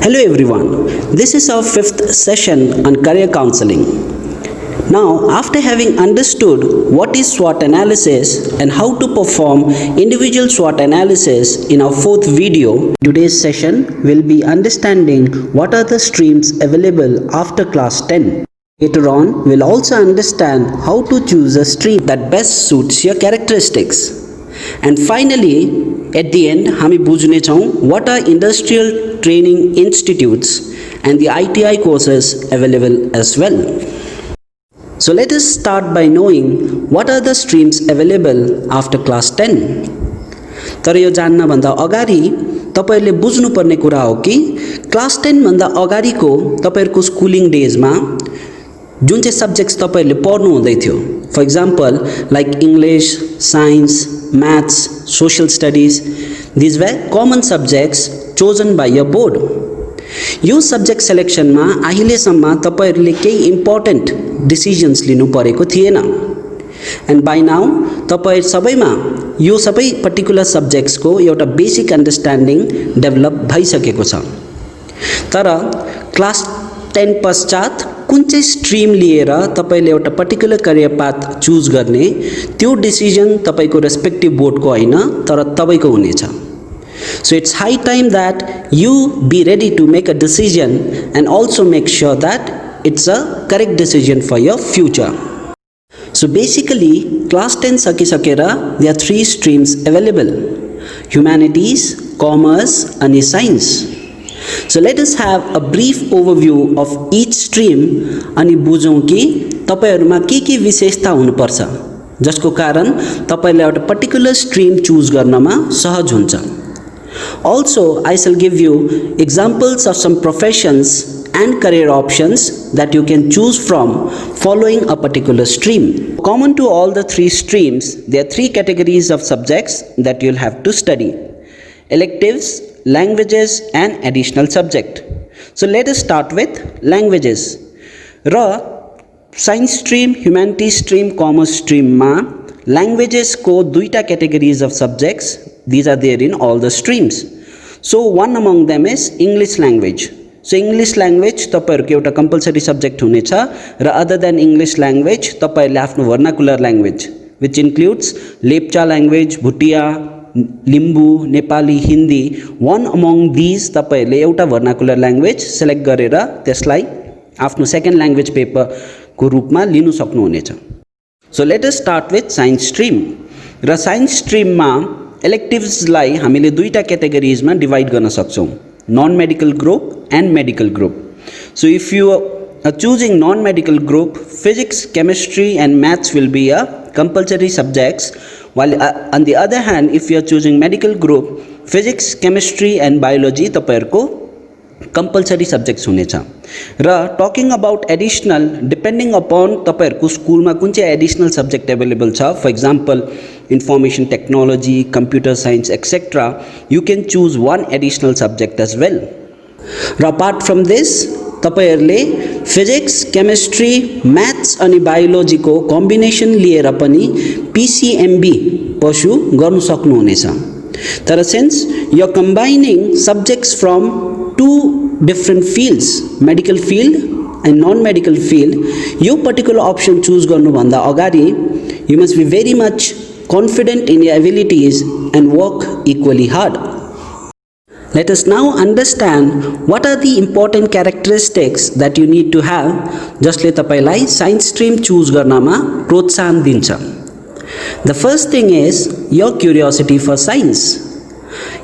Hello everyone, this is our fifth session on career counseling. Now, after having understood what is SWOT analysis and how to perform individual SWOT analysis in our fourth video, today's session will be understanding what are the streams available after class 10. Later on, we'll also understand how to choose a stream that best suits your characteristics. And finally, at the end, हामी बुझ्ने छौं what are industrial training institutes and the ITI courses available as well. So let us start by knowing what are the streams available after class 10. तर यो जान्न भन्दा अगाडि तपाईहरुले बुझ्नुपर्ने कुरा हो कि क्लास 10 भन्दा अगाडिको तपाईहरुको स्कुलिङ डेजमा जुन चाहिँ सब्जेक्ट्स तपाईहरुले पढ्नु हुँदै थियो, for example like English, signs, maths, social studies, these were common subjects chosen by your board. यो सब्जेक्ट सेलेक्सनमा अहिलेसम्म तपाईहरुले केही इम्पोर्टेन्ट डिसिजन्स लिनु परेको थिएन. एन्ड बाइ नाउ तपाईहरु सबैमा यो सबै पर्टिकुलर सब्जेक्ट्सको एउटा बेसिक अन्डरस्ट्यान्डिङ डेभलप भइसकेको छ. तर क्लास 10 पश्चात कुन चाहिँ स्ट्रीम लिएर तपाईले एउटा पर्टिकुलर करियर पाथ चुज गर्ने त्यो डिसिजन तपाईको रेस्पेक्टिभ बोर्डको हैन तर तपाईको हुनेछ. So it's high time that you be ready to make a decision and also make sure that it's a correct decision for your future. So basically class 10 sakisakera there are three streams available: humanities, commerce and science. So let us have a brief overview of each stream अनि बुझौं कि तपाईहरुमा के विशेषता हुनुपर्छ जसको कारण तपाईले एउटा particular stream choose गर्नमा सहज हुन्छ. Also, I shall give you examples of some professions and career options that you can choose from following a particular stream. Common to all the three streams, there are three categories of subjects that you'll have to study: electives, languages and additional subject. So let us start with languages. Science stream, humanities stream, commerce stream ma languages ko duita categories of subjects. These are there in all the streams. So one among them is English language. So English language तपाईहरुको एउटा compulsory subject हुनेछ र other than English language तपाईहरुले आफ्नो vernacular language which includes Lepcha language, Bhutia, Limbu, Nepali, Hindi, one among these तपाईहरुले एउटा vernacular language select गरेर त्यसलाई आफ्नो second language paper को रूपमा लिनु सक्नुहुनेछ. So let us start with science stream. Raw science stream मा electives लाई हामीले दुईटा categories मा divide गर्न सक्छौं: non-medical group and medical group. So if you are choosing non-medical group, physics, chemistry and maths will be a compulsory subjects, while on the other hand if you are choosing medical group, physics, chemistry and biology तपाईहरुको compulsory subjects हुनेछ. र talking about additional, depending upon तपाईहरुको स्कुलमा कुन चाहिँ additional subject available छ, for example information technology, computer science etc, you can choose one additional subject as well. र apart from this तपाईहरुले physics, chemistry, maths अनि biology को कम्बिनेसन लिएर पनि PCMB पशु गर्न सक्नुहुनेछ. तर since you are combining subjects from two different fields, medical field and non medical field, यो पर्टिकुलर अप्सन चुज गर्नु भन्दा अगाडि you must be very much confident in your abilities and work equally hard. Let us now understand what are the important characteristics that you need to have जसले तपाईलाई science stream choose गर्नमा प्रोत्साहन दिन्छ. The first thing is your curiosity for science.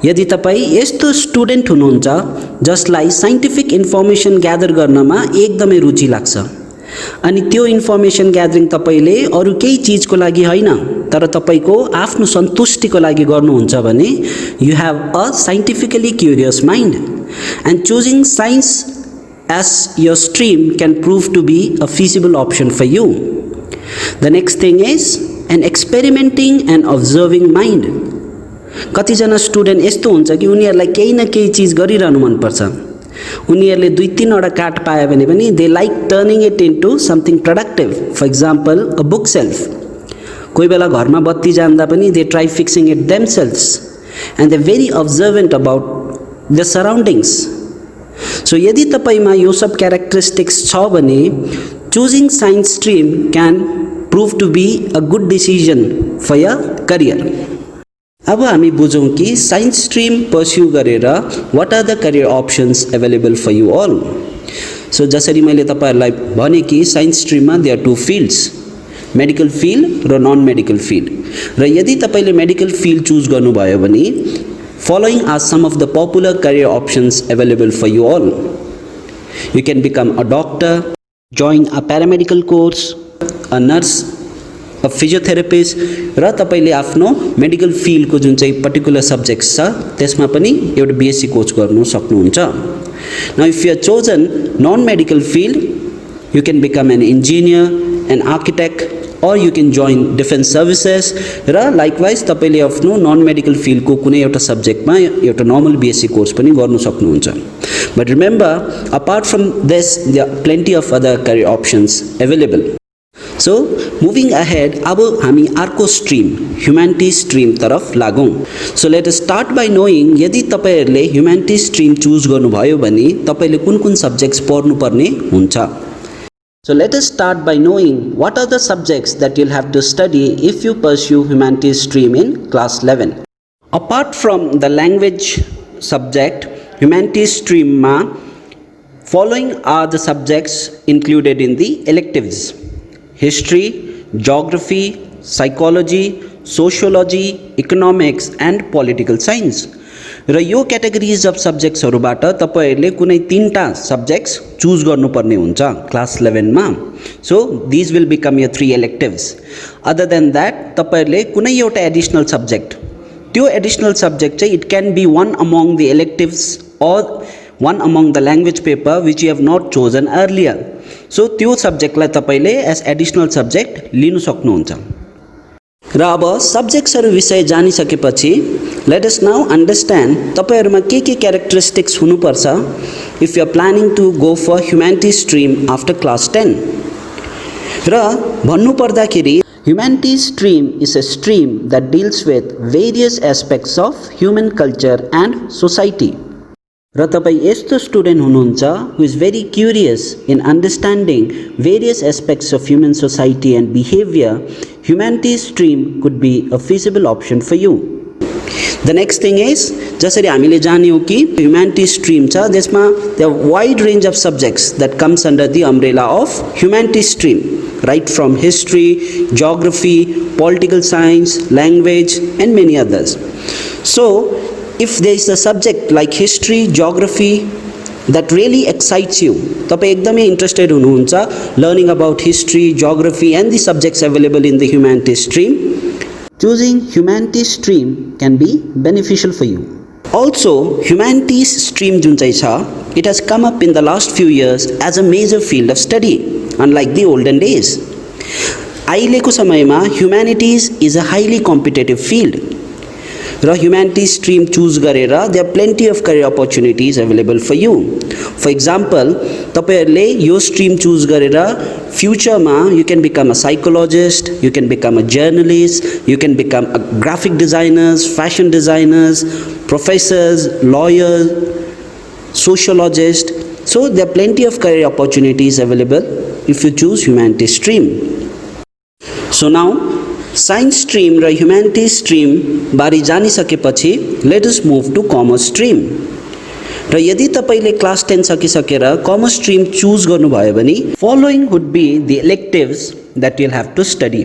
यदि तपाई यस्तो student हुनुहुन्छ जसलाई साइन्टिफिक इन्फर्मेसन ग्यादर गर्नमा एकदमै रुचि लाग्छ अनि त्यो इन्फर्मेसन ग्यादरिङ तपाईले अरु केही चीजको लागि हैन तर तपाईको आफ्नो सन्तुष्टिको लागि गर्नुहुन्छ भने you have a scientifically curious mind, and choosing science as your stream can prove to be a feasible option for you. The next thing is an experimenting and observing mind. कति जना स्टुडेन्ट यस्तो हुन्छ कि उनीहरुलाई केही न केही चीज गरिरहनु मन पर्छ. उनीहरुले दुई तीन वटा काट पाए भने पनि they like turning it into something productive. For example, a book shelf. कोही बेला घरमा बत्ती जान्दा पनि they try fixing it themselves, and they're very observant about their surroundings. सो यदि तपाईमा यो सब क्यारेक्टरिस्टिक्स छ भने choosing science stream can prove to be a good decision for your career. अब हामी बुझौँ कि साइन्स स्ट्रिम पर्स्यु गरेर what are the career options available for you all. So जसरी मैले तपाईहरुलाई भने कि साइन्स स्ट्रिममा there are two fields, medical field र नन मेडिकल फिल्ड। र यदि तपाईले मेडिकल फिल्ड चुज गर्नुभयो भने following are some of the popular career options available for you all. You can become a doctor, join a paramedical course, a nurse, a physiotherapist र तपाईले आफ्नो medical field को जुन चाहिँ particular subjects छ त्यसमा पनि एउटा बीएससी कोर्स गर्नु सक्नुहुन्छ। Now if you are chosen non-medical field, you can become an engineer, an architect, or you can join defense services raw likewise तपाईले आफ्नो नन मेडिकल फिल्ड को कुनै एउटा सब्जेक्टमा एउटा नर्मल बीएससी कोर्स पनि गर्न सक्नुहुन्छ। But remember, apart from this, there are plenty of other career options available. So moving ahead, अब हामी अर्को स्ट्रिम ह्युम्यानिटीज स्ट्रिम तरफ लागौं। So let us start by knowing यदि तपाईहरुले ह्युम्यानिटीज स्ट्रिम चुज गर्नुभयो भने तपाईले कुन सब्जेक्ट्स पढ्नुपर्ने हुन्छ। So let us start by knowing what are the subjects that you'll have to study if you pursue humanities stream in class 11. Apart from the language subject, humanities stream ma following are the subjects included in the electives: history, geography, psychology, sociology, economics and political science. र यो categories of सब्जेक्ट्सहरुबाट तपाईहरुले कुनै तीनटा subjects choose गर्नुपर्ने हुन्छ class 11 मा। So this will become your 3 electives. Other than that तपाईहरुले कुनै एउटा एडिशनल सब्जेक्ट, त्यो एडिशनल सब्जेक्ट चाहिँ it can be one among the electives or one among the language paper which you have not chosen earlier. So त्यो सब्जेक्टलाई तपाईले as additional subject लिनु सक्नुहुन्छ। र अब सब्जेक्ट्सहरु विषय जानिसकेपछि लेट अस नाउ अन्डरस्ट्यान्ड तपाईहरुमा के क्यारेक्टरिस्टिक्स हुनुपर्छ if you are planning to go for humanities stream after class 10। र भन्नु पर्दाखेरि humanities stream is a stream that deals with various aspects of human culture and society. र तपाई यस्तो student हुनुहुन्छ who is very curious in understanding various aspects of human society and behaviour, humanities stream could be a feasible option for you. The next thing is जसरी हामीले जान्यौं कि humanities stream छ त्यसमा the wide range of subjects that comes under the umbrella of humanities stream, right from history, geography, political science, language and many others. So if there is a subject like history, geography that really excites you, तपाईं एकदमै interested हुनुहुन्छ learning about history, geography and the subjects available in the humanities stream, choosing humanities stream can be beneficial for you. Also, humanities stream जुन चाहिँ छ, it has come up in the last few years as a major field of study, unlike the olden days. अहिलेको समयमा humanities is a highly competitive field. र humanities stream choose गरेर there are plenty of career opportunities available for you. For example तपाईहरुले यो stream choose गरेर फ्युचरमा you can become a psychologist, you can become a journalist, you can become a graphic designers, fashion designers, professors, lawyer, sociologist. So there are plenty of career opportunities available if you choose humanities stream. So now science stream र humanities stream बारे जानिसकेपछि let us move to commerce stream. र यदि तपाईले class 10 सकिसकेर commerce stream choose गर्नुभयो भने following would be the electives that you'll have to study,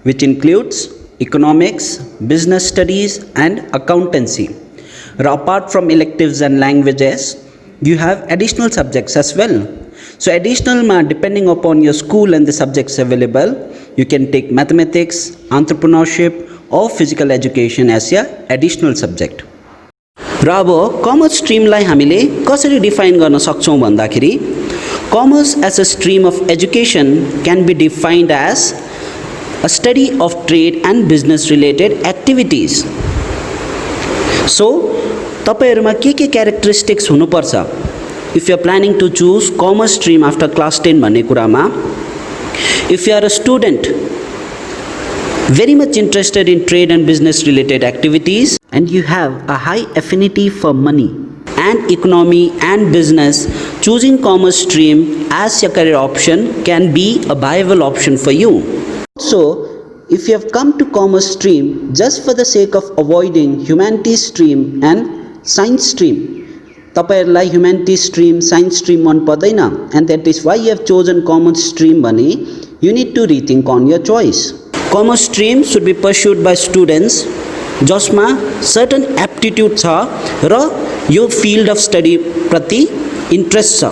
which includes economics, business studies and accountancy. र apart from electives and languages, you have additional subjects as well. So additional ma depending upon your school and the subjects available, you can take mathematics, entrepreneurship or physical education as your additional subject. र अब commerce स्ट्रिमलाई हामीले कसरी define गर्न सक्छौं भन्दाखेरि commerce as a stream of education can be defined as a study of trade and business related activities. So तपाईहरुमा के क्यारेक्टरिस्टिक्स हुनुपर्छ if you are planning to choose commerce stream after class 10 भन्ने कुरामा? If you are a student very much interested in trade and business related activities and you have a high affinity for money, and economy and business, choosing commerce stream as your career option can be a viable option for you. So, if you have come to commerce stream just for the sake of avoiding humanities stream and science stream, तपाईहरुलाई humanities stream, science stream मन पर्दैन, and that is why you have chosen commerce stream भने you need to rethink on your choice. Commerce stream should be pursued by students जसमा certain aptitude छ र यो field of study प्रति interest छ.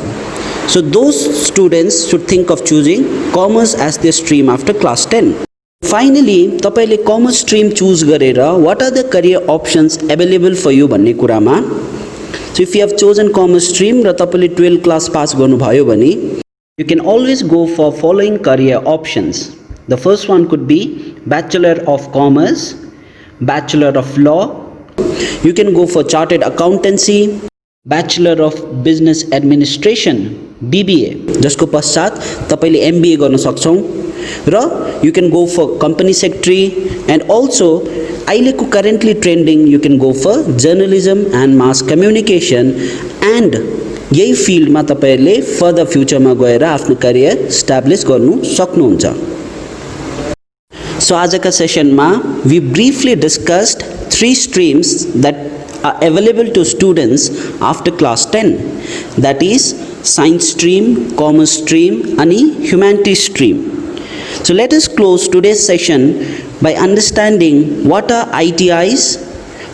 So those students should think of choosing commerce as their stream after class 10. Finally, तपाईले commerce stream choose गरेर what are the career options available for you भन्ने कुरामा, so if you have chosen commerce stream र तपाईले 12th class pass गर्नुभयो भने you can always go for following career options. The first one could be Bachelor of Commerce, Bachelor of Law. You can go for Chartered Accountancy, Bachelor of Business Administration, BBA, जसको पश्चात तपाईले MBA गर्न सक्छौ र you can go for Company Secretary, and also अहिलेको currently trending you can go for Journalism and Mass Communication, and यही फिल्डमा तपाईहरुले further फ्युचरमा गएर आफ्नो करियर एस्टाब्लिश गर्नु सक्नुहुन्छ. So आजका सेसनमा we briefly discussed 3 streams that are available to students after class 10, that is science stream, commerce stream अनि humanities stream. So let us close today's session by understanding what are ITIs,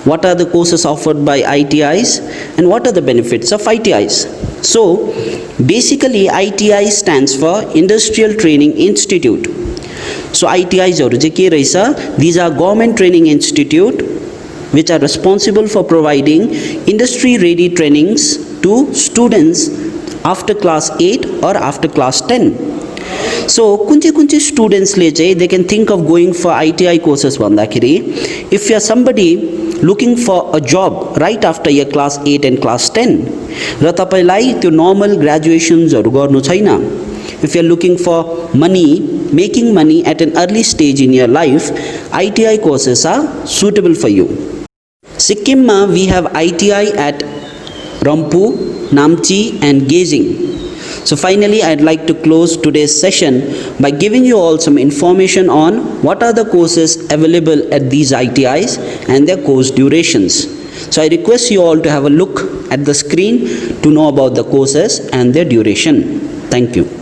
what are the courses offered by ITIs, and what are the benefits of ITIs. So basically ITI stands for Industrial Training Institute. So ITIs haru chai ke rahecha, these are government training institute which are responsible for providing industry ready trainings to students after class 8 or after class 10. So कुन students ले चाहिँ they can think of going for ITI courses भन्दाखेरि, if you are somebody looking for a job right after your class 8 and class 10 र तपाईलाई त्यो normal graduations हरु गर्नु छैन, if you are looking for money, making money at an early stage in your life, ITI courses are suitable for you. Sikkim we have ITI at Rampu, Namchi and Gezing. So finally I'd like to close today's session by giving you all some information on what are the courses available at these ITIs and their course durations. So I request you all to have a look at the screen to know about the courses and their duration. Thank you.